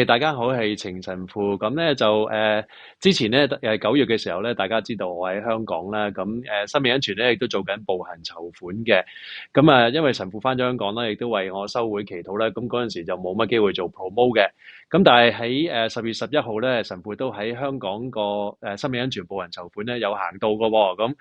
大家好，係程神父。咁咧就之前咧9月嘅時候咧，大家知道我喺香港啦。咁生命恩泉咧亦都做緊步行籌款嘅。咁因為神父翻咗香港啦，亦都為我修會祈禱啦。咁嗰陣時就冇乜機會做 promote 嘅。咁但係喺10月11號咧，神父都喺香港個生命恩泉步行籌款咧有行到嘅喎。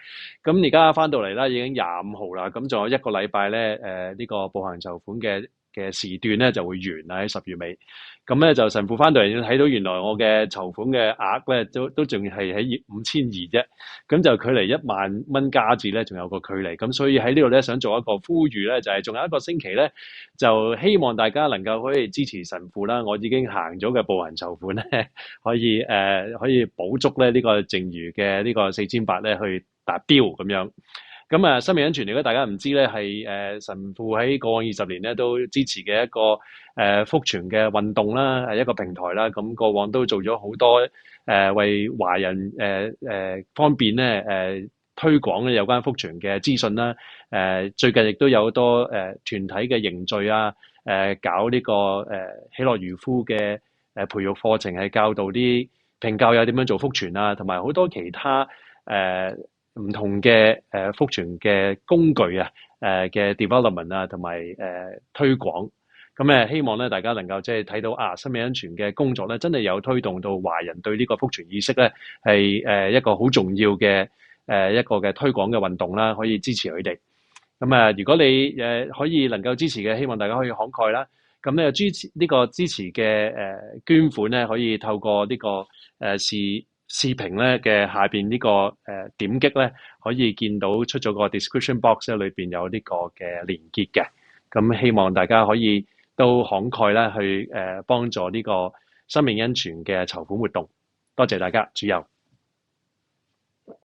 咁而家翻到嚟啦，已經25號啦。咁仲有一個禮拜咧，呢個步行籌款嘅時段咧就會完啦，喺10月尾。咁咧就神父翻到嚟睇到原來我嘅籌款嘅額咧都仲係喺5200啫，咁就距離10000蚊加字咧仲有個距離，咁所以喺呢度咧想做一個呼籲咧，就係仲有一個星期咧，就希望大家能夠可以支持神父啦，我已經行咗嘅步行籌款咧，可以補足咧呢個剩餘嘅呢個4800咧去達標咁樣。咁生命恩泉如果大家唔知咧，係神父喺過往20年咧都支持嘅一個福傳嘅運動啦，係一個平台啦。咁過往都做咗好多為華人方便咧推廣咧有關福傳嘅資訊啦。最近亦都有好多團體嘅凝聚啊，搞呢個喜樂漁夫嘅培育課程，係教導啲平教友點樣做福傳啊，同埋好多其他唔同嘅福傳嘅工具啊，嘅 development 啊，同埋推廣。咁希望咧大家能夠即係睇到生命安全嘅工作咧，真係有推動到華人對呢個福傳意識咧，係一個好重要嘅一個嘅推廣嘅運動啦，可以支持佢哋。如果你可以能夠支持嘅，希望大家可以慷慨啦。咁咧支持嘅捐款咧，可以透過呢個視頻咧嘅下邊呢個點擊咧，可以見到出咗個 description box 咧，裏邊有呢個嘅連結嘅。咁希望大家可以都慷慨咧去幫助呢個生命恩泉嘅籌款活動。多謝大家，主佑。